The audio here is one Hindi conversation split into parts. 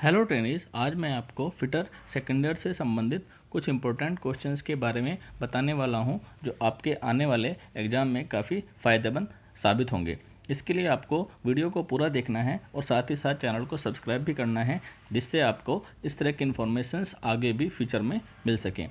हेलो ट्रेनीज, आज मैं आपको फिटर सेकेंड ईयर से संबंधित कुछ इम्पोर्टेंट क्वेश्चंस के बारे में बताने वाला हूं जो आपके आने वाले एग्ज़ाम में काफ़ी फ़ायदेमंद साबित होंगे। इसके लिए आपको वीडियो को पूरा देखना है और साथ ही साथ चैनल को सब्सक्राइब भी करना है, जिससे आपको इस तरह की इन्फॉर्मेशंस आगे भी फ्यूचर में मिल सकें।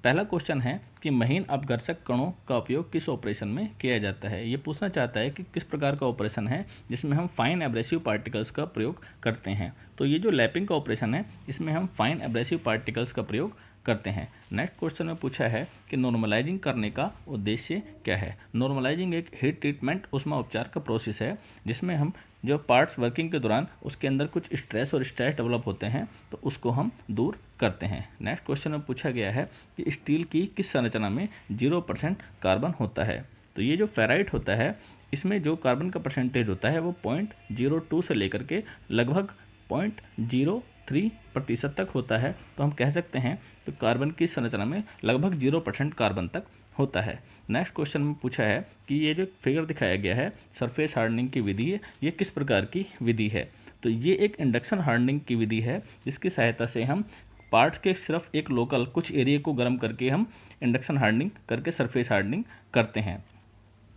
पहला क्वेश्चन है कि महीन अपघर्षक कणों का उपयोग किस ऑपरेशन में किया जाता है। ये पूछना चाहता है कि किस प्रकार का ऑपरेशन है जिसमें हम फाइन एब्रेसिव पार्टिकल्स का प्रयोग करते हैं। तो ये जो लैपिंग का ऑपरेशन है, इसमें हम फाइन एब्रेसिव पार्टिकल्स का प्रयोग करते हैं। नेक्स्ट क्वेश्चन में पूछा है कि नॉर्मलाइजिंग करने का उद्देश्य क्या है। नॉर्मलाइजिंग एक हीट ट्रीटमेंट ऊष्मा उपचार का प्रोसेस है जिसमें हम जो पार्ट्स वर्किंग के दौरान उसके अंदर कुछ स्ट्रेस और स्ट्रेस डेवलप होते हैं तो उसको हम दूर करते हैं। नेक्स्ट क्वेश्चन में पूछा गया है कि स्टील की किस संरचना में 0% कार्बन होता है। तो ये जो फेराइट होता है, इसमें जो कार्बन का परसेंटेज होता है वो 0.02 से लेकर के लगभग 0.03% तक होता है। तो हम कह सकते हैं तो कार्बन की संरचना में लगभग 0% कार्बन तक होता है। नेक्स्ट क्वेश्चन में पूछा है कि ये जो फिगर दिखाया गया है सरफेस हार्डनिंग की विधि है, ये किस प्रकार की विधि है। तो ये एक इंडक्शन हार्डनिंग की विधि है जिसकी सहायता से हम पार्ट्स के सिर्फ एक लोकल कुछ एरिया को गर्म करके हम इंडक्शन हार्डनिंग करके सरफेस हार्डनिंग करते हैं।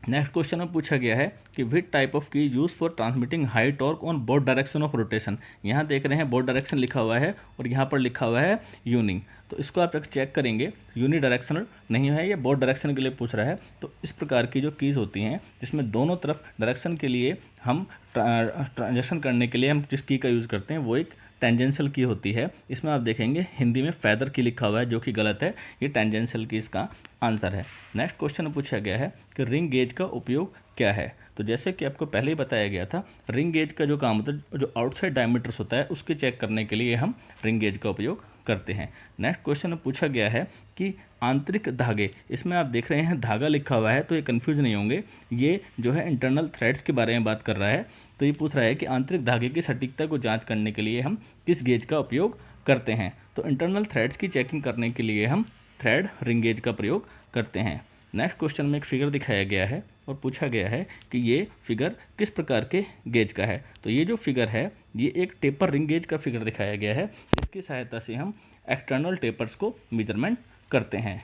नेक्स्ट क्वेश्चन में पूछा गया है कि विच टाइप ऑफ की use for transmitting high torque on both direction of rotation. यहाँ देख रहे हैं बोथ डायरेक्शन लिखा हुआ है और यहाँ पर लिखा हुआ है यूनिंग। तो इसको आप एक चेक करेंगे, यूनि डायरेक्शनल नहीं है, ये बोथ डायरेक्शन के लिए पूछ रहा है। तो इस प्रकार की जो कीज़ होती हैं जिसमें दोनों तरफ डायरेक्शन के लिए हम ट्रांजेक्शन करने के लिए हम जिस की का यूज़ करते हैं वो एक टेंजेंशियल की होती है। इसमें आप देखेंगे हिंदी में फैदर की लिखा हुआ है जो कि गलत है, ये टेंजेंशियल की इसका आंसर है। नेक्स्ट क्वेश्चन में पूछा गया है कि रिंग गेज का उपयोग क्या है। तो जैसे कि आपको पहले ही बताया गया था, रिंग गेज का जो काम होता है, जो आउटसाइड डायमीटर्स होता है उसके चेक करने के लिए हम रिंग गेज का उपयोग करते हैं। नेक्स्ट क्वेश्चन में पूछा गया है कि आंतरिक धागे, इसमें आप देख रहे हैं धागा लिखा हुआ है तो ये कन्फ्यूज नहीं होंगे, ये जो है इंटरनल थ्रेड्स के बारे में बात कर रहा है। तो ये पूछ रहा है कि आंतरिक धागे की सटीकता को जांच करने के लिए हम किस गेज का उपयोग करते हैं। तो इंटरनल थ्रेड्स की चेकिंग करने के लिए हम थ्रेड रिंग गेज का प्रयोग करते हैं। नेक्स्ट क्वेश्चन में एक फिगर दिखाया गया है और पूछा गया है कि ये फिगर किस प्रकार के गेज का है। तो ये जो फिगर है ये एक टेपर रिंग गेज का फिगर दिखाया गया है, इसकी सहायता से हम एक्सटर्नल टेपर्स को मेजरमेंट करते हैं।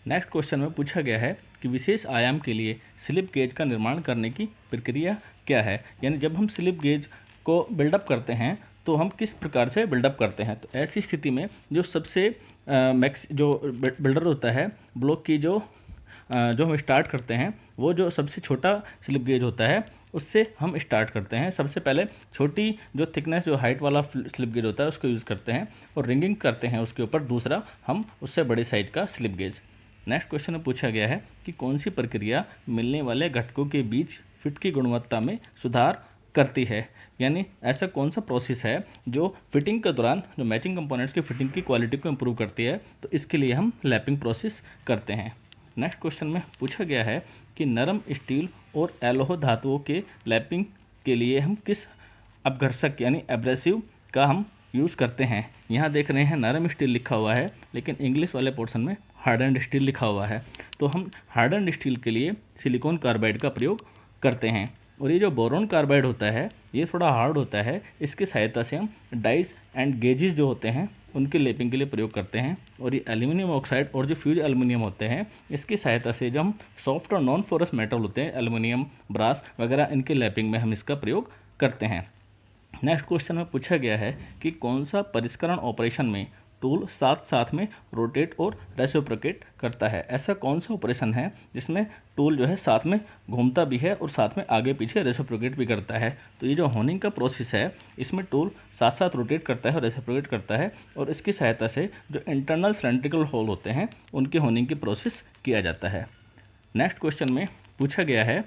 नेक्स्ट क्वेश्चन में पूछा गया है कि विशेष आयाम के लिए स्लिप गेज का निर्माण करने की प्रक्रिया क्या है। यानी जब हम स्लिप गेज को बिल्डअप करते हैं तो हम किस प्रकार से बिल्डअप करते हैं। तो ऐसी स्थिति में जो सबसे जो बिल्डर होता है ब्लॉक की जो हम स्टार्ट करते हैं वो जो सबसे छोटा स्लिप गेज होता है उससे हम स्टार्ट करते हैं। सबसे पहले छोटी जो थिकनेस जो हाइट वाला स्लिप गेज होता है उसको यूज़ करते हैं और रिंगिंग करते हैं उसके ऊपर दूसरा हम उससे बड़े साइज का स्लिप गेज। नेक्स्ट क्वेश्चन में पूछा गया है कि कौन सी प्रक्रिया मिलने वाले घटकों के बीच फिट की गुणवत्ता में सुधार करती है। यानी ऐसा कौन सा प्रोसेस है जो फिटिंग के दौरान जो मैचिंग कंपोनेंट्स की फिटिंग की क्वालिटी को इम्प्रूव करती है। तो इसके लिए हम लैपिंग प्रोसेस करते हैं। नेक्स्ट क्वेश्चन में पूछा गया है कि नरम स्टील और एलोह धातुओं के लैपिंग के लिए हम किस अपघर्षक यानी एब्रेसिव का हम यूज़ करते हैं। यहाँ देख रहे हैं नरम स्टील लिखा हुआ है लेकिन इंग्लिश वाले पोर्शन में हार्डन्ड स्टील लिखा हुआ है। तो हम हार्डन्ड स्टील के लिए सिलिकॉन कार्बाइड का प्रयोग करते हैं। और ये जो बोरोन कार्बाइड होता है ये थोड़ा हार्ड होता है, इसकी सहायता से हम डाइस एंड गेजेस जो होते हैं उनके लेपिंग के लिए प्रयोग करते हैं। और ये एल्यूमिनियम ऑक्साइड और जो फ्यूज एल्यूमिनियम होते हैं इसकी सहायता से जो हम सॉफ्ट और नॉन पोरस मेटल होते हैं एल्यूमिनियम, ब्रास वगैरह, इनके लैपिंग में हम इसका प्रयोग करते हैं। नेक्स्ट क्वेश्चन में पूछा गया है कि कौन सा परिष्करण ऑपरेशन में टूल साथ साथ में रोटेट और रेसिप्रोकेट करता है। ऐसा कौन सा ऑपरेशन है जिसमें टूल जो है साथ में घूमता भी है और साथ में आगे पीछे रेसिप्रोकेट भी करता है। तो ये जो होनिंग का प्रोसेस है इसमें टूल साथ साथ रोटेट करता है और रेसिप्रोकेट करता है और इसकी सहायता से जो इंटरनल सिलेंड्रिकल होल होते हैं उनकी होनिंग की प्रोसेस किया जाता है। नेक्स्ट क्वेश्चन में पूछा गया है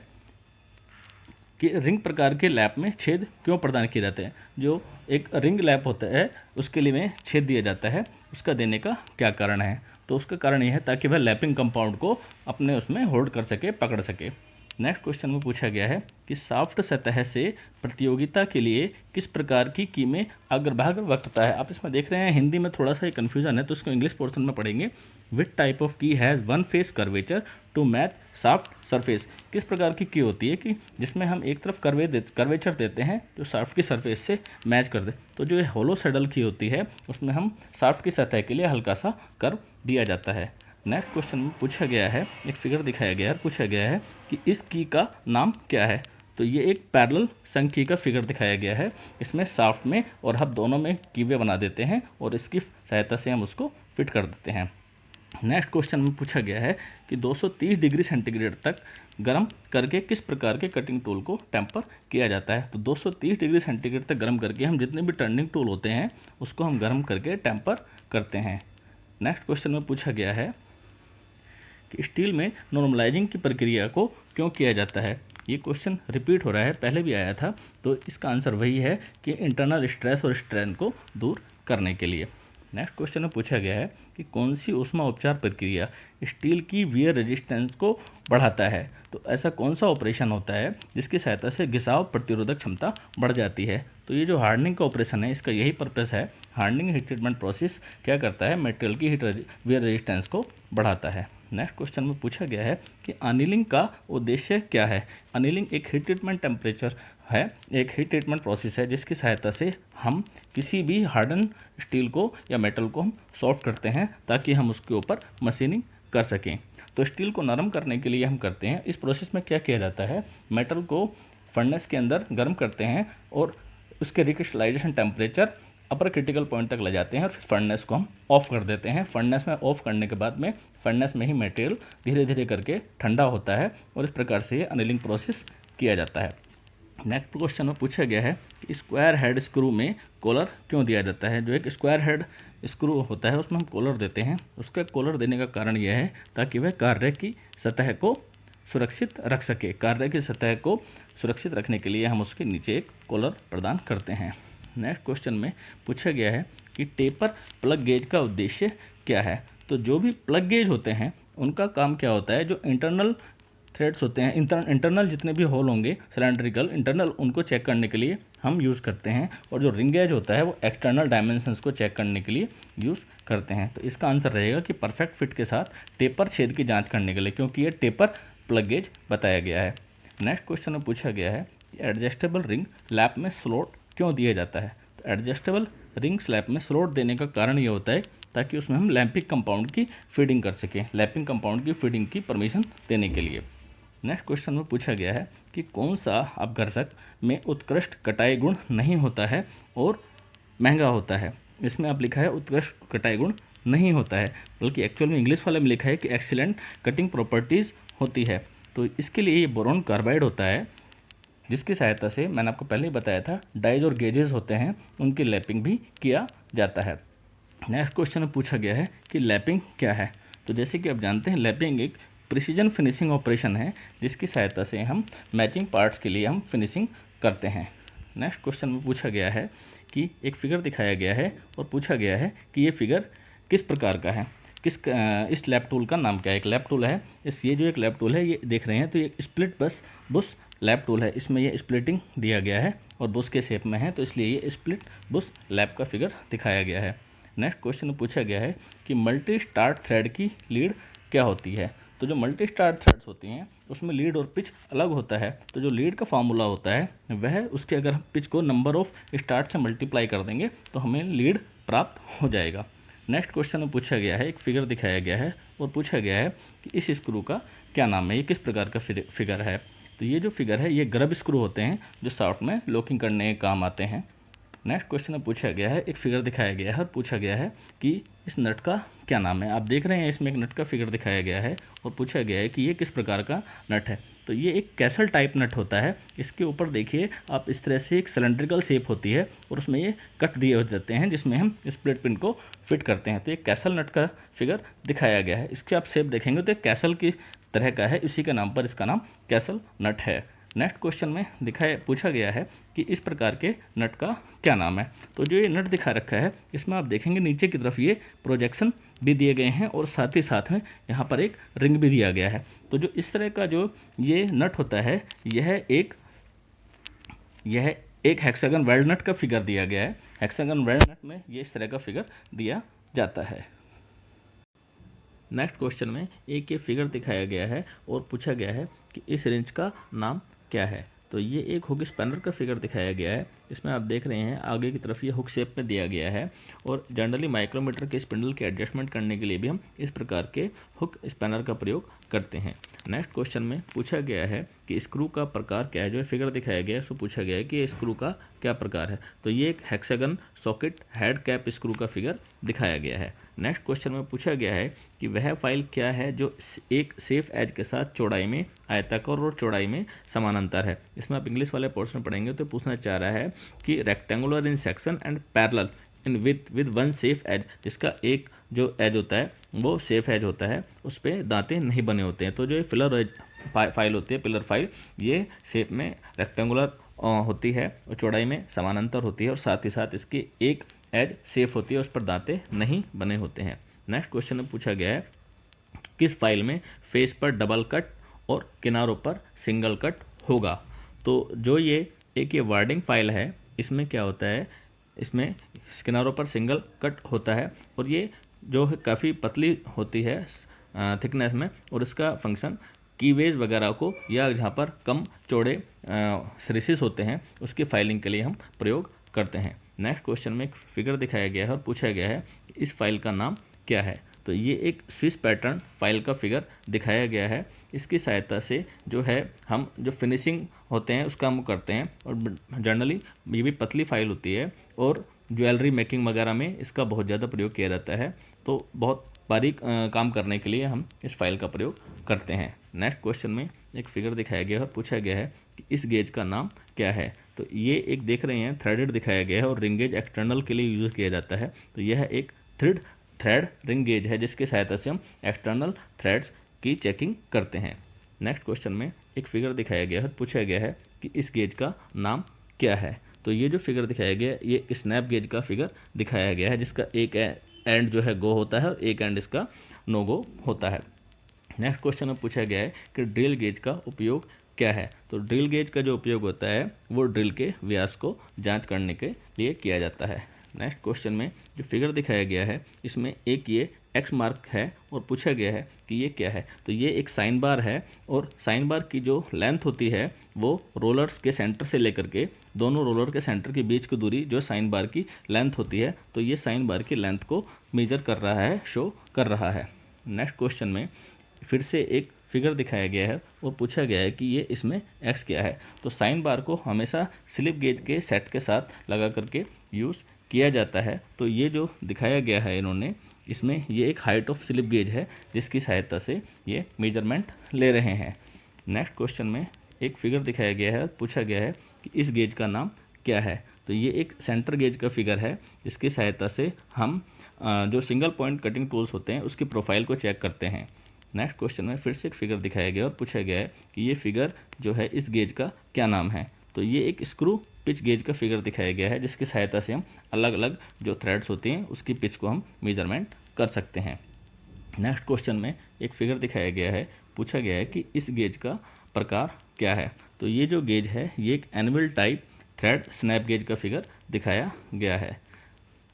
कि रिंग प्रकार के लैप में छेद क्यों प्रदान किए जाते हैं। जो एक रिंग लैप होता है उसके लिए में छेद दिया जाता है, उसका देने का क्या कारण है। तो उसका कारण यह है ताकि वह लैपिंग कंपाउंड को अपने उसमें होल्ड कर सके, पकड़ सके। नेक्स्ट क्वेश्चन में पूछा गया है कि सॉफ्ट सतह से प्रतियोगिता के लिए किस प्रकार की कीमें अग्रभाग वक्रता है। आप इसमें देख रहे हैं हिंदी में थोड़ा सा कन्फ्यूजन है, तो इसको इंग्लिश पोर्शन में पढ़ेंगे। Which type of key has one face curvature to match soft surface. किस प्रकार की होती है कि जिसमें हम एक तरफ कर्वेचर देते हैं जो सॉफ्ट की सरफेस से मैच कर दे। तो जो होलो सैडल की होती है उसमें हम सॉफ्ट की सतह के लिए हल्का सा कर्व दिया जाता है। नेक्स्ट क्वेश्चन में पूछा गया है, एक फिगर दिखाया गया है, पूछा गया है कि इस की का नाम क्या है। तो ये एक पैरेलल संख्या का फिगर दिखाया गया है। इसमें सॉफ्ट में और हम दोनों में कीवे बना देते हैं और इसकी सहायता से हम उसको फिट कर देते हैं। नेक्स्ट क्वेश्चन में पूछा गया है कि 230 डिग्री सेंटीग्रेड तक गर्म करके किस प्रकार के कटिंग टूल को टेम्पर किया जाता है। तो 230 डिग्री सेंटीग्रेड तक गर्म करके हम जितने भी टर्निंग टूल होते हैं उसको हम गर्म करके टेम्पर करते हैं। नेक्स्ट क्वेश्चन में पूछा गया है कि स्टील में नॉर्मलाइजिंग की प्रक्रिया को क्यों किया जाता है। ये क्वेश्चन रिपीट हो रहा है, पहले भी आया था। तो इसका आंसर वही है कि इंटरनल स्ट्रेस और स्ट्रेन को दूर करने के लिए। नेक्स्ट क्वेश्चन में पूछा गया है कि कौन सी ऊष्मा उपचार प्रक्रिया स्टील की वियर रेजिस्टेंस को बढ़ाता है। तो ऐसा कौन सा ऑपरेशन होता है जिसकी सहायता से घिसाव प्रतिरोधक क्षमता बढ़ जाती है। तो ये जो हार्डनिंग का ऑपरेशन है इसका यही पर्पस है। हार्डनिंग हीट ट्रीटमेंट प्रोसेस क्या करता है, मटेरियल की वियर रेजिस्टेंस को बढ़ाता है। नेक्स्ट क्वेश्चन में पूछा गया है कि अनिलिंग का उद्देश्य क्या है। अनिलिंग एक हीट ट्रीटमेंट टेम्परेचर है, एक हीट ट्रीटमेंट प्रोसेस है जिसकी सहायता से हम किसी भी हार्डन स्टील को या मेटल को हम सॉफ्ट करते हैं ताकि हम उसके ऊपर मशीनिंग कर सकें। तो स्टील को नरम करने के लिए हम करते हैं। इस प्रोसेस में क्या किया जाता है, मेटल को फर्नेस के अंदर गर्म करते हैं और उसके रिक्रिस्टलाइजेशन टेम्परेचर अपर क्रिटिकल पॉइंट तक ले जाते हैं और फिर फर्नेस को हम ऑफ कर देते हैं। फर्नेस में ऑफ करने के बाद में फर्नेस में ही मटेरियल धीरे धीरे करके ठंडा होता है और इस प्रकार से ये अनिलिंग प्रोसेस किया जाता है। नेक्स्ट क्वेश्चन में पूछा गया है कि स्क्वायर हेड स्क्रू में कॉलर क्यों दिया जाता है। जो एक स्क्वायर हेड स्क्रू होता है उसमें हम कॉलर देते हैं। उसका कॉलर देने का कारण यह है ताकि वह कार्य की सतह को सुरक्षित रख सके। कार्य की सतह को सुरक्षित रखने के लिए हम उसके नीचे एक कॉलर प्रदान करते हैं। नेक्स्ट क्वेश्चन में पूछा गया है कि टेपर प्लग गेज का उद्देश्य क्या है। तो जो भी प्लग गेज होते हैं उनका काम क्या होता है, जो इंटरनल थ्रेड्स होते हैं, इंटरनल जितने भी होल होंगे सिलेंड्रिकल इंटरनल, उनको चेक करने के लिए हम यूज़ करते हैं। और जो रिंग गेज होता है वो एक्सटर्नल डायमेंशंस को चेक करने के लिए यूज़ करते हैं। तो इसका आंसर रहेगा कि परफेक्ट फिट के साथ टेपर छेद की जांच करने के लिए, क्योंकि ये टेपर प्लग गेज बताया गया है। नेक्स्ट क्वेश्चन में पूछा गया है कि एडजस्टेबल रिंग लैप में स्लॉट क्यों दिया जाता है। तो एडजस्टेबल रिंग स्लैब में स्लॉट देने का कारण ये होता है ताकि उसमें हम लैपिंग कंपाउंड की फीडिंग कर सकें, लैपिंग कंपाउंड की फीडिंग की परमिशन देने के लिए। नेक्स्ट क्वेश्चन में पूछा गया है कि कौन सा अपघर्षक में उत्कृष्ट कटाई गुण नहीं होता है और महंगा होता है। इसमें आप लिखा है उत्कृष्ट कटाई गुण नहीं होता है, बल्कि एक्चुअल में इंग्लिश वाले में लिखा है कि एक्सीलेंट कटिंग प्रॉपर्टीज़ होती है। तो इसके लिए ये बोरॉन कार्बाइड होता है जिसकी सहायता से मैंने आपको पहले ही बताया था डाइज और गेजेस होते हैं उनकी लैपिंग भी किया जाता है। नेक्स्ट क्वेश्चन में पूछा गया है कि लैपिंग क्या है। तो जैसे कि आप जानते हैं लैपिंग एक प्रिसीजन फिनिशिंग ऑपरेशन है जिसकी सहायता से हम मैचिंग पार्ट्स के लिए हम फिनिशिंग करते हैं। नेक्स्ट क्वेश्चन में पूछा गया है कि एक फिगर दिखाया गया है और पूछा गया है कि ये फिगर किस प्रकार का है, इस लैप टूल का नाम क्या है। एक लैप टूल है, ये जो एक लैप टूल है ये देख रहे हैं, तो ये स्प्लिट बस बुश लैप टूल है। इसमें ये स्प्लिटिंग दिया गया है और बुश के शेप में है, तो इसलिए ये स्प्लिट बुश लैप का फिगर दिखाया गया है। नेक्स्ट क्वेश्चन में पूछा गया है कि मल्टी स्टार्ट थ्रेड की लीड क्या होती है। तो जो मल्टी स्टार्ट थ्रेड्स होती हैं उसमें लीड और पिच अलग होता है। तो जो लीड का फार्मूला होता है वह उसके अगर हम पिच को नंबर ऑफ स्टार्ट से मल्टीप्लाई कर देंगे तो हमें लीड प्राप्त हो जाएगा। नेक्स्ट क्वेश्चन में पूछा गया है, एक फिगर दिखाया गया है और पूछा गया है कि इस स्क्रू का क्या नाम है, ये किस प्रकार का फिगर है। तो ये जो फिगर है ये ग्रब स्क्रू होते हैं जो शाफ्ट में लॉकिंग करने के काम आते हैं। नेक्स्ट क्वेश्चन में पूछा गया है, एक फिगर दिखाया गया है और पूछा गया है कि इस नट का क्या नाम है। आप देख रहे हैं इसमें एक नट का फिगर दिखाया गया है और पूछा गया है कि ये किस प्रकार का नट है। तो ये एक कैसल टाइप नट होता है। इसके ऊपर देखिए आप इस तरह से एक सिलेंड्रिकल शेप होती है और उसमें ये कट दिए हो जाते हैं जिसमें हम स्प्लिट पिन को फिट करते हैं। तो ये कैसल नट का फिगर दिखाया गया है। इसके आप शेप देखेंगे तो कैसल की तरह का है, इसी के नाम पर इसका नाम कैसल नट है। नेक्स्ट क्वेश्चन में पूछा गया है कि इस प्रकार के नट का क्या नाम है। तो जो ये नट दिखा रखा है इसमें आप देखेंगे नीचे की तरफ ये प्रोजेक्शन भी दिए गए हैं और साथ ही साथ में यहाँ पर एक रिंग भी दिया गया है। तो जो इस तरह का जो ये नट होता है यह एक हेक्सागन वेल्ड नट का फिगर दिया गया है। हेक्सागन वेल्ड नट में ये इस तरह का फिगर दिया जाता है। नेक्स्ट क्वेश्चन में एक ये फिगर दिखाया गया है और पूछा गया है कि इस रेंज का नाम क्या है। तो ये एक हुक स्पैनर का फिगर दिखाया गया है। इसमें आप देख रहे हैं आगे की तरफ ये हुक शेप में दिया गया है और जनरली माइक्रोमीटर के स्पिंडल के एडजस्टमेंट करने के लिए भी हम इस प्रकार के हुक स्पैनर का प्रयोग करते हैं। नेक्स्ट क्वेश्चन में पूछा गया है कि स्क्रू का प्रकार क्या है। जो फिगर दिखाया गया है उसको पूछा गया है कि स्क्रू का क्या प्रकार है। तो ये एक hexagon socket head cap screw का फिगर दिखाया गया है। नेक्स्ट क्वेश्चन में पूछा गया है कि वह फाइल क्या है जो एक सेफ एज के साथ चौड़ाई में आयताकार और चौड़ाई में समानांतर है। इसमें आप इंग्लिश वाले पोर्शन पढ़ेंगे तो पूछना चाह रहा है कि rectangular in section and parallel in with one safe edge, जिसका एक जो एज होता है वो सेफ एज होता है, उस पर दांते नहीं बने होते हैं। तो जो ये फिलर फाइल होती है, पिलर फाइल, ये शेप में रेक्टेंगुलर होती है और चौड़ाई में समानांतर होती है और साथ ही साथ इसकी एक एज सेफ होती है, उस पर दांते नहीं बने होते हैं। नेक्स्ट क्वेश्चन में पूछा गया है किस फाइल में फेस पर डबल कट और किनारों पर सिंगल कट होगा। तो जो ये वार्डिंग फाइल है इसमें क्या होता है, इसमें किनारों पर सिंगल कट होता है और ये जो है काफ़ी पतली होती है थिकनेस में और इसका फंक्शन कीवेज वगैरह को या जहाँ पर कम चौड़े रिसेस होते हैं उसकी फाइलिंग के लिए हम प्रयोग करते हैं। नेक्स्ट क्वेश्चन में एक फिगर दिखाया गया है और पूछा गया है कि इस फाइल का नाम क्या है। तो ये एक स्विस पैटर्न फाइल का फिगर दिखाया गया है। इसकी सहायता से जो है हम जो फिनिशिंग होते हैं उसका हम करते हैं और जनरली ये भी पतली फाइल होती है और ज्वेलरी मेकिंग वगैरह में इसका बहुत ज़्यादा प्रयोग किया जाता है। तो बहुत बारीक काम करने के लिए हम इस फाइल का प्रयोग करते हैं। नेक्स्ट क्वेश्चन में एक फिगर दिखाया गया है और पूछा गया है कि इस गेज का नाम क्या है। तो ये एक देख रहे हैं थ्रेडेड दिखाया गया है और रिंग गेज एक्सटर्नल के लिए यूज़ किया जाता है। तो यह एक थ्रेड रिंग गेज है जिसकी सहायता से हम एक्सटर्नल थ्रेड्स की चेकिंग करते हैं। नेक्स्ट क्वेश्चन में एक फिगर दिखाया गया है, पूछा गया है कि इस गेज का नाम क्या है। तो ये जो फिगर दिखाया गया है ये स्नैप गेज का फिगर दिखाया गया है जिसका एक एंड जो है गो होता है और एक एंड इसका नो गो होता है। नेक्स्ट क्वेश्चन में पूछा गया है कि ड्रिल गेज का उपयोग क्या है। तो ड्रिल गेज का जो उपयोग होता है वो ड्रिल के व्यास को जांच करने के लिए किया जाता है। नेक्स्ट क्वेश्चन में जो फिगर दिखाया गया है इसमें एक ये एक्स मार्क है और पूछा गया है कि ये क्या है। तो ये एक साइन बार है और साइन बार की जो लेंथ होती है वो रोलर्स के सेंटर से लेकर के दोनों रोलर के सेंटर के बीच की दूरी जो साइन बार की लेंथ होती है, तो ये साइन बार की लेंथ को मेजर कर रहा है, शो कर रहा है। नेक्स्ट क्वेश्चन में फिर से एक फिगर दिखाया गया है और पूछा गया है कि ये इसमें एक्स क्या है। तो साइन बार को हमेशा स्लिप गेज के सेट के साथ लगा करके यूज़ किया जाता है। तो ये जो दिखाया गया है इन्होंने इसमें ये एक हाइट ऑफ स्लिप गेज है जिसकी सहायता से ये मेजरमेंट ले रहे हैं। नेक्स्ट क्वेश्चन में एक फिगर दिखाया गया है, पूछा गया है कि इस गेज का नाम क्या है। तो ये एक सेंटर गेज का फिगर है जिसकी सहायता से हम जो सिंगल पॉइंट कटिंग टूल्स होते हैं उसकी प्रोफाइल को चेक करते हैं। नेक्स्ट क्वेश्चन में फिर से एक फिगर दिखाया गया और पूछा गया है कि ये फिगर जो है इस गेज का क्या नाम है। तो ये एक स्क्रू पिच गेज का फिगर दिखाया गया है जिसकी सहायता से हम अलग अलग जो थ्रेड्स होती हैं उसकी पिच को हम मेजरमेंट कर सकते हैं। नेक्स्ट क्वेश्चन में एक फिगर दिखाया गया है, पूछा गया है कि इस गेज का प्रकार क्या है। तो ये जो गेज है ये एक anvil type thread snap gauge का फिगर दिखाया गया है।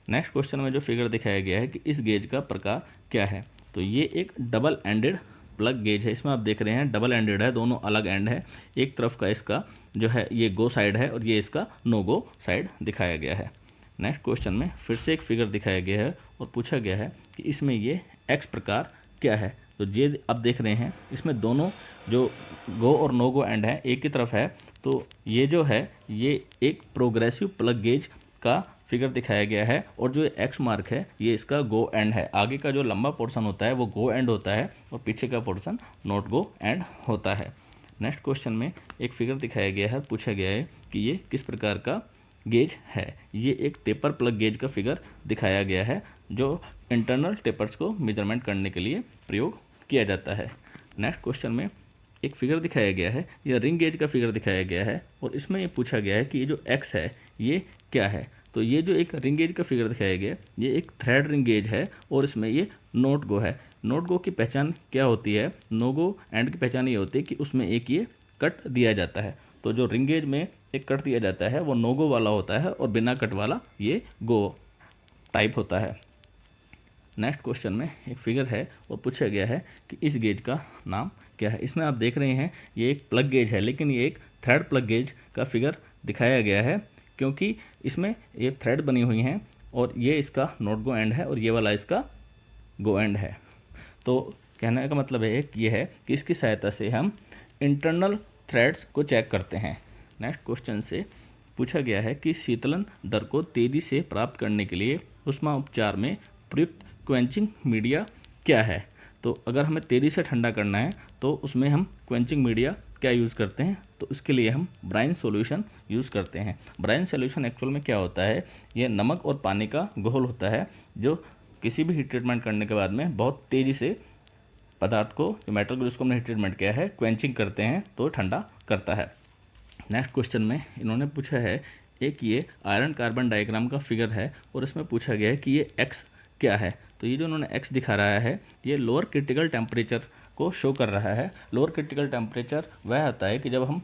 नेक्स्ट क्वेश्चन में जो फिगर दिखाया गया है कि इस गेज का प्रकार क्या है। तो ये एक डबल एंडेड प्लग गेज है। इसमें आप देख रहे हैं डबल एंडेड है, दोनों अलग एंड है। एक तरफ का इसका जो है ये गो साइड है और ये इसका नो गो साइड दिखाया गया है। नेक्स्ट क्वेश्चन में फिर से एक फिगर दिखाया गया है और पूछा गया है कि इसमें ये एक्स प्रकार क्या है। तो ये आप देख रहे हैं इसमें दोनों जो गो और नो गो एंड है एक ही तरफ है। तो ये जो है ये एक प्रोग्रेसिव प्लग गेज का फिगर दिखाया गया है और जो एक्स मार्क है ये इसका गो एंड है। आगे का जो लंबा पोर्शन होता है वो गो एंड होता है और पीछे का पोर्शन नॉट गो एंड होता है। नेक्स्ट क्वेश्चन में एक फिगर दिखाया गया है, पूछा गया है कि ये किस प्रकार का गेज है। ये एक टेपर प्लग गेज का फिगर दिखाया गया है जो इंटरनल टेपर्स को मेजरमेंट करने के लिए प्रयोग किया जाता है। नेक्स्ट क्वेश्चन में एक फिगर दिखाया गया है, यह रिंग गेज का फिगर दिखाया गया है और इसमें ये पूछा गया है कि ये जो एक्स है ये क्या है। तो ये जो एक रिंग गेज का फिगर दिखाया गया ये एक थ्रेड रिंग गेज है और इसमें ये नोट गो है। नोट गो की पहचान क्या होती है, नो गो एंड की पहचान ये होती है कि उसमें एक ये कट दिया जाता है। तो जो रिंग गेज में एक कट दिया जाता है वो नो गो वाला होता है और बिना कट वाला ये गो टाइप होता है। नेक्स्ट क्वेश्चन में एक फिगर है और पूछा गया है कि इस गेज का नाम क्या है। इसमें आप देख रहे हैं ये एक प्लग गेज है, लेकिन ये एक थ्रेड प्लग गेज का फिगर दिखाया गया है क्योंकि इसमें ये थ्रेड बनी हुई हैं और ये इसका नॉट गो एंड है और ये वाला इसका गो एंड है। तो कहने का मतलब है कि ये है कि इसकी सहायता से हम इंटरनल थ्रेड्स को चेक करते हैं। नेक्स्ट क्वेश्चन से पूछा गया है कि शीतलन दर को तेज़ी से प्राप्त करने के लिए ऊष्मा उपचार में प्रयुक्त क्वेंचिंग मीडिया क्या है। तो अगर हमें तेज़ी से ठंडा करना है तो उसमें हम क्वेंचिंग मीडिया क्या यूज़ करते हैं, तो इसके लिए हम ब्राइन सॉल्यूशन यूज़ करते हैं। ब्राइन सॉल्यूशन एक्चुअल में क्या होता है, ये नमक और पानी का घोल होता है जो किसी भी हीट ट्रीटमेंट करने के बाद में बहुत तेज़ी से पदार्थ को, जो मेटल को जिसको हमने हीट ट्रीटमेंट किया है, क्वेंचिंग करते हैं तो ठंडा करता है। नेक्स्ट क्वेश्चन में इन्होंने पूछा है एक ये आयरन कार्बन डायग्राम का फिगर है और इसमें पूछा गया है कि ये एक्स क्या है। तो ये जो उन्होंने एक्स दिखा रहा है ये लोअर क्रिटिकल टेम्परेचर को शो कर रहा है। लोअर क्रिटिकल टेम्परेचर वह होता है कि जब हम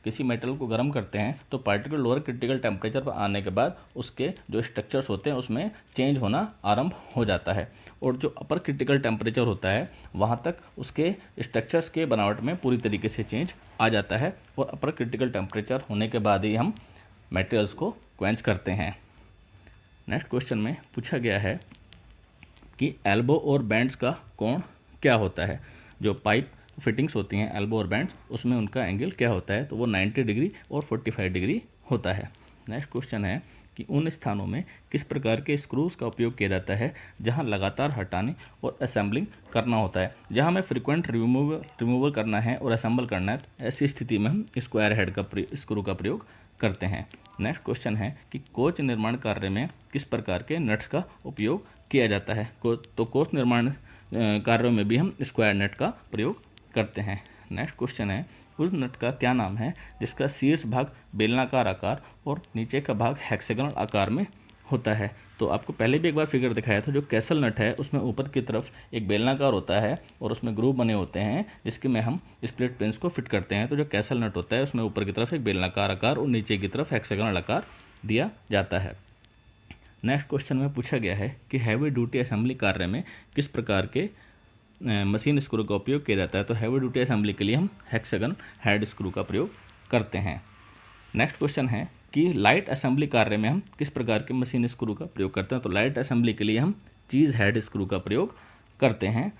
किसी मेटल को गर्म करते हैं तो पार्टिकल लोअर क्रिटिकल टेम्परेचर पर आने के बाद उसके जो स्ट्रक्चर्स होते हैं उसमें चेंज होना आरंभ हो जाता है और जो अपर क्रिटिकल टेम्परेचर होता है वहाँ तक उसके स्ट्रक्चर्स के बनावट में पूरी तरीके से चेंज आ जाता है और अपर क्रिटिकल टेम्परेचर होने के बाद ही हम मटेरियल्स को क्वेंच करते हैं। नेक्स्ट क्वेश्चन में पूछा गया है कि एल्बो और बैंड्स का कोण क्या होता है। जो पाइप फिटिंग्स होती हैं एल्बो और बैंड्स उसमें उनका एंगल क्या होता है, तो वो 90 डिग्री और 45 डिग्री होता है। नेक्स्ट क्वेश्चन है कि उन स्थानों में किस प्रकार के स्क्रूज का उपयोग किया जाता है जहां लगातार हटाने और असेंबलिंग करना होता है। जहां हमें फ्रिक्वेंट रिमूवल करना है और असेंबल करना है, तो ऐसी स्थिति में हम स्क्वायर हेड का स्क्रू का प्रयोग करते हैं। नेक्स्ट क्वेश्चन है कि कोच निर्माण कार्य में किस प्रकार के नट्स का उपयोग किया जाता है। तो कोच निर्माण कार्यों में भी हम स्क्वायर नट का प्रयोग करते हैं। नेक्स्ट क्वेश्चन है उस नट का क्या नाम है जिसका शीर्ष भाग बेलनाकार आकार और नीचे का भाग हेक्सागोनल आकार में होता है। तो आपको पहले भी एक बार फिगर दिखाया था, जो कैसल नट है उसमें ऊपर की तरफ एक बेलनाकार होता है और उसमें ग्रूव बने होते हैं जिसके में हम स्प्लिट पिन्स को फिट करते हैं। तो जो कैसल नट होता है उसमें ऊपर की तरफ एक बेलनाकार आकार और नीचे की तरफ हेक्सागोनल आकार दिया जाता है। नेक्स्ट क्वेश्चन में पूछा गया है कि हैवी ड्यूटी असेंबली कार्य में किस प्रकार के मशीन स्क्रू का उपयोग किया जाता है। तो हैवी ड्यूटी असेंबली के लिए हम हेक्सागन हेड स्क्रू का प्रयोग करते हैं। नेक्स्ट क्वेश्चन है कि लाइट असेंबली कार्य में हम किस प्रकार के मशीन स्क्रू का प्रयोग करते हैं। तो लाइट असेंबली के लिए हम चीज़ हेड स्क्रू का प्रयोग करते हैं।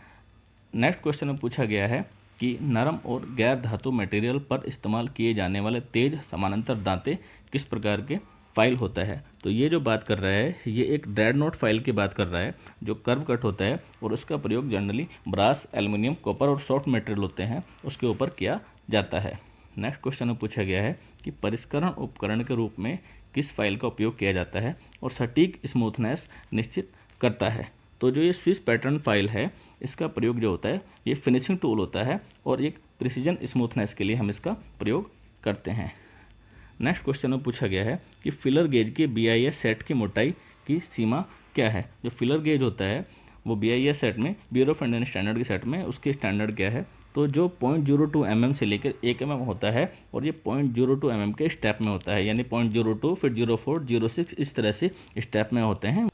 नेक्स्ट क्वेश्चन में पूछा गया है कि नरम और गैर धातु मटेरियल पर इस्तेमाल किए जाने वाले तेज समानांतर दांते किस प्रकार के फाइल होता है। तो ये जो बात कर रहा है ये एक ड्रेडनोट फाइल की बात कर रहा है जो कर्व कट होता है और उसका प्रयोग जनरली ब्रास, एल्युमिनियम, कॉपर और सॉफ्ट मटेरियल होते हैं उसके ऊपर किया जाता है। नेक्स्ट क्वेश्चन में पूछा गया है कि परिष्करण उपकरण के रूप में किस फाइल का उपयोग किया जाता है और सटीक स्मूथनेस निश्चित करता है। तो जो ये स्विस पैटर्न फाइल है इसका प्रयोग जो होता है ये फिनिशिंग टूल होता है और एक प्रिसीजन स्मूथनेस के लिए हम इसका प्रयोग करते हैं। नेक्स्ट क्वेश्चन में पूछा गया है कि फिलर गेज के BIS सेट की मोटाई की सीमा क्या है। जो फिलर गेज होता है वो BIS सेट में, ब्यूरो ऑफ इंडियन स्टैंडर्ड के सेट में उसकी स्टैंडर्ड क्या है, तो जो 0.02 mm से लेकर 1 mm होता है और ये 0.02 mm के स्टेप में होता है, यानी 0.02 फिर 0.4 0.6 इस तरह से स्टेप में होते हैं।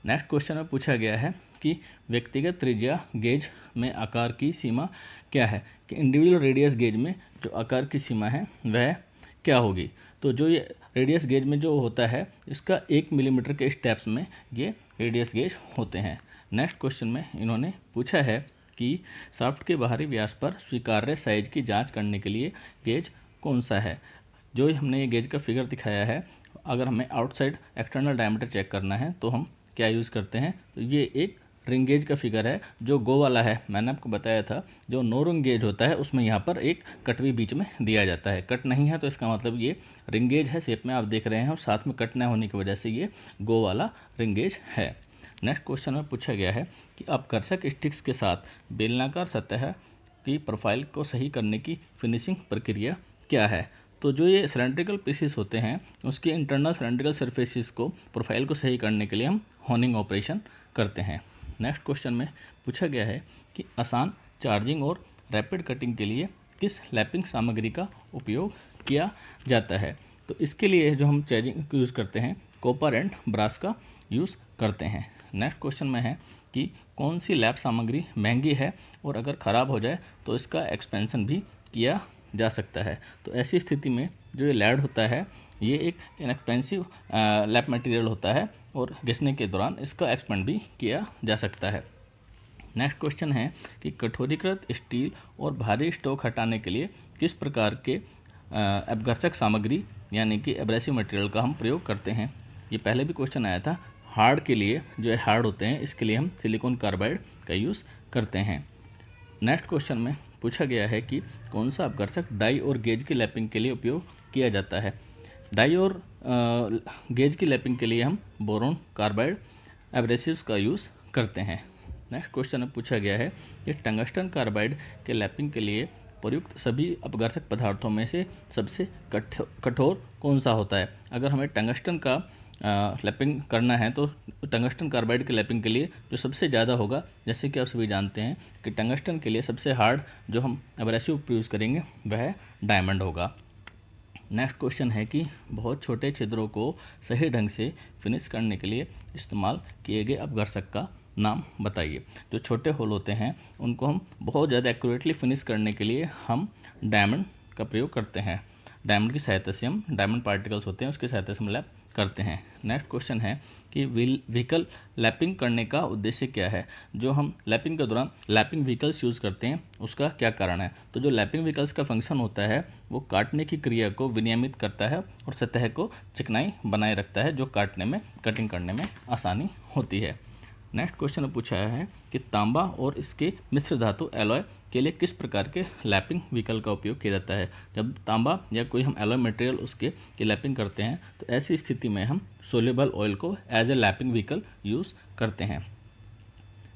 नेक्स्ट क्वेश्चन में पूछा गया है कि व्यक्तिगत त्रिज्या गेज में आकार की सीमा क्या है, कि इंडिविजुअल रेडियस गेज में जो आकार की सीमा है वह क्या होगी। तो जो ये रेडियस गेज में जो होता है इसका 1 मिलीमीटर के स्टेप्स में ये रेडियस गेज होते हैं। नेक्स्ट क्वेश्चन में इन्होंने पूछा है कि शाफ्ट के बाहरी व्यास पर स्वीकार्य साइज की जांच करने के लिए गेज कौन सा है। जो हमने ये गेज का फिगर दिखाया है, अगर हमें आउटसाइड एक्सटर्नल डायमीटर चेक करना है तो हम क्या यूज़ करते हैं, तो ये एक रिंग गेज का फिगर है जो गो वाला है। मैंने आपको बताया था जो नो रिंग गेज होता है उसमें यहाँ पर एक कट भी बीच में दिया जाता है। कट नहीं है तो इसका मतलब ये रिंग गेज है, शेप में आप देख रहे हैं, और साथ में कट न होने की वजह से ये गो वाला रिंग गेज है। नेक्स्ट क्वेश्चन में पूछा गया है कि अपकर्षक स्टिक्स के साथ बेलनाकार सतह की प्रोफाइल को सही करने की फिनिशिंग प्रक्रिया क्या है। तो जो ये सिलेंड्रिकल पीसेस होते हैं उसके इंटरनल सिलेंड्रिकल सरफेसिस को प्रोफाइल को सही करने के लिए हम होनिंग ऑपरेशन करते हैं। नेक्स्ट क्वेश्चन में पूछा गया है कि आसान चार्जिंग और रैपिड कटिंग के लिए किस लैपिंग सामग्री का उपयोग किया जाता है। तो इसके लिए जो हम चार्जिंग यूज़ करते हैं कॉपर एंड ब्रास का यूज़ करते हैं। नेक्स्ट क्वेश्चन में है कि कौन सी लैप सामग्री महंगी है और अगर ख़राब हो जाए तो इसका एक्सपेंशन भी किया जा सकता है। तो ऐसी स्थिति में जो ये लैड होता है ये एक इनएक्सपेंसिव लैप मटेरियल होता है और घिसने के दौरान इसका एक्सपेंड भी किया जा सकता है। नेक्स्ट क्वेश्चन है कि कठोरीकृत स्टील और भारी स्टॉक हटाने के लिए किस प्रकार के अपघर्षक सामग्री यानी कि एब्रेसिव मटेरियल का हम प्रयोग करते हैं। ये पहले भी क्वेश्चन आया था। हार्ड के लिए जो हार्ड होते हैं इसके लिए हम सिलिकॉन कार्बाइड का यूज़ करते हैं। नेक्स्ट क्वेश्चन में पूछा गया है कि कौन सा अपघर्षक डाई और गेज की लैपिंग के लिए उपयोग किया जाता है। डाई और गेज की लैपिंग के लिए हम बोरोन कार्बाइड एब्रेसिव्स का यूज़ करते हैं। नेक्स्ट क्वेश्चन में पूछा गया है कि टंगस्टन कार्बाइड के लैपिंग के लिए प्रयुक्त सभी अपघर्षक पदार्थों में से सबसे कठोर कौन सा होता है। अगर हमें टंगस्टन का लैपिंग करना है तो टंगस्टन कार्बाइड के लैपिंग के लिए जो सबसे ज़्यादा होगा, जैसे कि आप सभी जानते हैं कि टंगस्टन के लिए सबसे हार्ड जो हम एब्रेसिव यूज़ करेंगे वह डायमंड होगा। नेक्स्ट क्वेश्चन है कि बहुत छोटे छिद्रों को सही ढंग से फिनिश करने के लिए इस्तेमाल किए गए अपघर्षक का नाम बताइए। जो छोटे होल होते हैं उनको हम बहुत ज़्यादा एक्यूरेटली फिनिश करने के लिए हम डायमंड का प्रयोग करते हैं। डायमंड की सहायता से हम डायमंड पार्टिकल्स होते हैं उसकी सहायता से हम लैप करते हैं। नेक्स्ट क्वेश्चन है कि व्हीकल लैपिंग करने का उद्देश्य क्या है। जो हम लैपिंग के दौरान लैपिंग व्हीकल्स यूज़ करते हैं उसका क्या कारण है। तो जो लैपिंग व्हीकल्स का फंक्शन होता है वो काटने की क्रिया को विनियमित करता है और सतह को चिकनाई बनाए रखता है जो काटने में कटिंग करने में आसानी होती है। नेक्स्ट क्वेश्चन में पूछा है कि तांबा और इसके मिश्र धातु एलॉय के लिए किस प्रकार के लैपिंग व्हीकल का उपयोग किया जाता है। जब तांबा या कोई हम एलॉय मटेरियल उसके की लैपिंग करते हैं तो ऐसी स्थिति में हम सोल्यूबल ऑयल को as a lapping vehicle use करते हैं।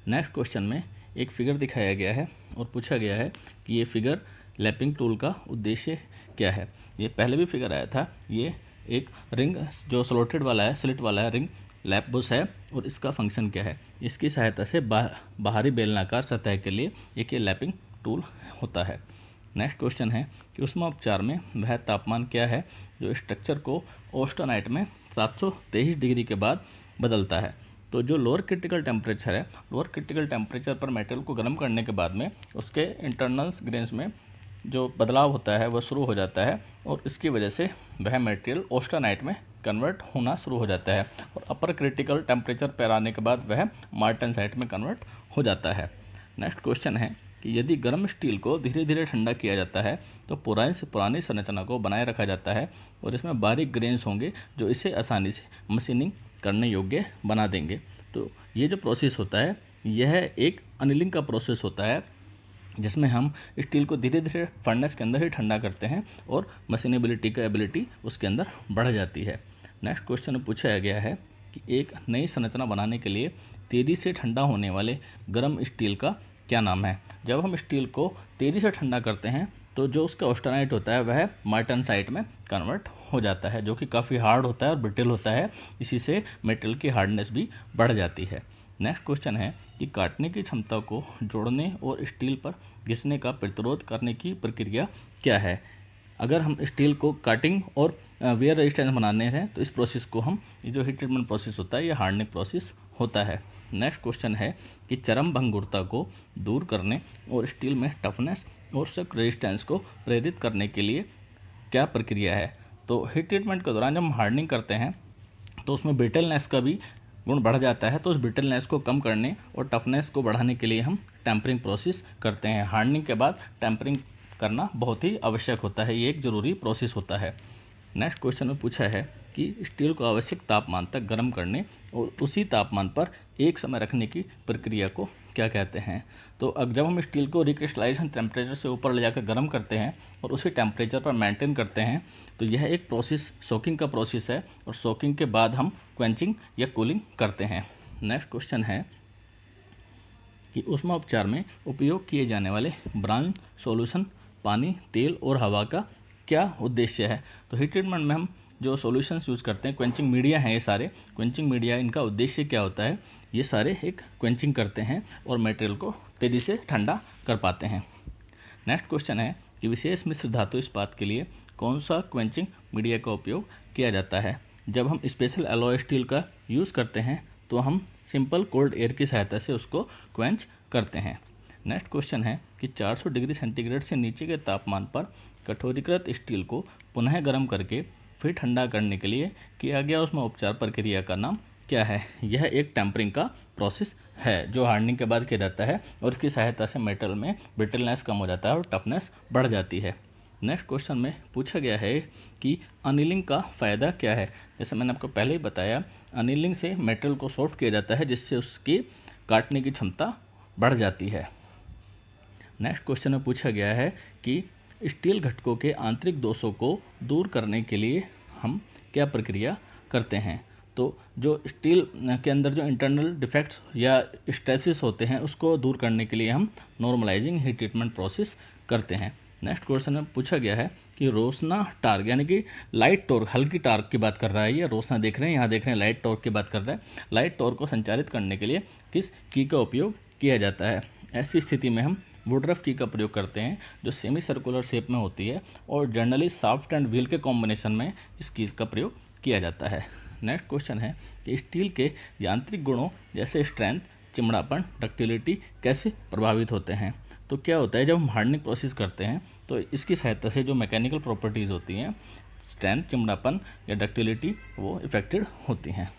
नेक्स्ट क्वेश्चन में एक फिगर दिखाया गया है और पूछा गया है कि ये फिगर लैपिंग टूल का उद्देश्य क्या है। ये पहले भी फिगर आया था। ये एक रिंग जो स्लॉटेड वाला है, स्लिट वाला है रिंग लैप बुश है और इसका फंक्शन क्या है। इसकी सहायता से बाहरी बेलनाकार सतह के लिए एक ये लैपिंग टूल होता है। नेक्स्ट क्वेश्चन है कि ऊष्मा उपचार में वह तापमान क्या है जो स्ट्रक्चर को ऑस्टेनाइट में 723 डिग्री के बाद बदलता है। तो जो लोअर क्रिटिकल टेम्परेचर है, लोअर क्रिटिकल टेम्परेचर पर मेटल को गर्म करने के बाद में उसके इंटरनल्स ग्रेन्स में जो बदलाव होता है वह शुरू हो जाता है और इसकी वजह से वह मटेरियल ऑस्टेनाइट में कन्वर्ट होना शुरू हो जाता है और अपर क्रिटिकल टेम्परेचर पर आने के बाद वह मार्टेनसाइट में कन्वर्ट हो जाता है। नेक्स्ट क्वेश्चन है कि यदि गर्म स्टील को धीरे धीरे ठंडा किया जाता है तो पुरानी से पुरानी संरचना को बनाए रखा जाता है और इसमें बारीक ग्रेन्स होंगे जो इसे आसानी से मशीनिंग करने योग्य बना देंगे। तो ये जो प्रोसेस होता है यह एक अनिलिंग का प्रोसेस होता है जिसमें हम स्टील को धीरे धीरे फर्नेस के अंदर ही ठंडा करते हैं और मशीनेबिलिटी का एबिलिटी उसके अंदर बढ़ जाती है। नेक्स्ट क्वेश्चन में पूछा गया है कि एक नई संरचना बनाने के लिए तेज़ी से ठंडा होने वाले गर्म स्टील का क्या नाम है। जब हम स्टील को तेज़ी से ठंडा करते हैं तो जो उसका ऑस्टेनाइट होता है वह मार्टेनसाइट में कन्वर्ट हो जाता है जो कि काफ़ी हार्ड होता है और ब्रिटल होता है। इसी से मेटल की हार्डनेस भी बढ़ जाती है। नेक्स्ट क्वेश्चन है कि काटने की क्षमता को जोड़ने और स्टील पर घिसने का प्रतिरोध करने की प्रक्रिया क्या है। अगर हम स्टील को काटिंग और वेयर रेजिस्टेंस बनाने हैं तो इस प्रोसेस को हम ये जो हीट ट्रीटमेंट प्रोसेस होता है ये हार्डनिंग प्रोसेस होता है। नेक्स्ट क्वेश्चन है कि चरम भंगुरता को दूर करने और स्टील में टफनेस और शॉक रेजिस्टेंस को प्रेरित करने के लिए क्या प्रक्रिया है। तो हीट ट्रीटमेंट के दौरान जब हम हार्डनिंग करते हैं तो उसमें ब्रिटलनेस का भी गुण बढ़ जाता है। तो उस ब्रिटलनेस को कम करने और टफनेस को बढ़ाने के लिए हम टेम्परिंग प्रोसेस करते हैं। हार्डनिंग के बाद टेम्परिंग करना बहुत ही आवश्यक होता है, ये एक ज़रूरी प्रोसेस होता है। नेक्स्ट क्वेश्चन में पूछा है कि स्टील को आवश्यक तापमान तक गर्म करने और उसी तापमान पर एक समय रखने की प्रक्रिया को क्या कहते हैं। तो अब जब हम स्टील को रिक्रिस्टलाइजेशन टेम्परेचर से ऊपर ले जाकर गर्म करते हैं और उसी टेम्परेचर पर मेंटेन करते हैं तो यह एक प्रोसेस सोकिंग का प्रोसेस है और सोकिंग के बाद हम क्वेंचिंग या कूलिंग करते हैं। नेक्स्ट क्वेश्चन है कि ऊष्मा उपचार में उपयोग किए जाने वाले ब्राउन सॉल्यूशन पानी, तेल और हवा का क्या उद्देश्य है। तो हीट ट्रीटमेंट में हम जो सॉल्यूशंस यूज़ करते हैं, क्वेंचिंग मीडिया हैं ये सारे, क्वेंचिंग मीडिया, इनका उद्देश्य क्या होता है, ये सारे एक क्वेंचिंग करते हैं और मटेरियल को तेज़ी से ठंडा कर पाते हैं। नेक्स्ट क्वेश्चन है कि विशेष मिश्र धातु इस्पात के लिए कौन सा क्वेंचिंग मीडिया का उपयोग किया जाता है। जब हम स्पेशल एलॉय स्टील का यूज़ करते हैं तो हम सिंपल कोल्ड एयर की सहायता से उसको क्वेंच करते हैं। नेक्स्ट क्वेश्चन है कि 400 डिग्री सेंटीग्रेड से नीचे के तापमान पर कठोरीकृत स्टील को पुनः गर्म करके फिर ठंडा करने के लिए किया गया उसमें उपचार प्रक्रिया का नाम क्या है। यह एक टेम्परिंग का प्रोसेस है जो हार्डनिंग के बाद किया जाता है और इसकी सहायता से मेटल में ब्रिटलनेस कम हो जाता है और टफनेस बढ़ जाती है। नेक्स्ट क्वेश्चन में पूछा गया है कि अनिलिंग का फ़ायदा क्या है। जैसे मैंने आपको पहले ही बताया, अनिलिंग से मेटल को सॉफ्ट किया जाता है जिससे उसकी काटने की क्षमता बढ़ जाती है। नेक्स्ट क्वेश्चन में पूछा गया है कि स्टील घटकों के आंतरिक दोषों को दूर करने के लिए हम क्या प्रक्रिया करते हैं। तो जो स्टील के अंदर जो इंटरनल डिफेक्ट्स या स्ट्रेसेस होते हैं उसको दूर करने के लिए हम नॉर्मलाइजिंग हीट ट्रीटमेंट प्रोसेस करते हैं। नेक्स्ट क्वेश्चन में पूछा गया है कि रोशना टार्क यानी कि लाइट टॉर्क, हल्की टार्क की बात कर रहा है ये, रोशना देख रहे हैं, यहाँ देख रहे हैं लाइट टॉर्क की बात कर रहा है। लाइट टॉर्क को संचालित करने के लिए किस की का उपयोग किया जाता है। ऐसी स्थिति में हम वुडरफ की का प्रयोग करते हैं जो सेमी सर्कुलर शेप में होती है और जनरली सॉफ्ट एंड व्हील के कॉम्बिनेशन में इस की का प्रयोग किया जाता है। नेक्स्ट क्वेश्चन है कि स्टील के यांत्रिक गुणों जैसे स्ट्रेंथ, चिमड़ापन, डक्टिलिटी कैसे प्रभावित होते हैं। तो क्या होता है, जब हम हार्डनिंग प्रोसेस करते हैं तो इसकी सहायता से जो मैकेनिकल प्रॉपर्टीज़ होती हैं, स्ट्रेंथ, चिमड़ापन या डक्टिलिटी, वो इफेक्टेड होती हैं।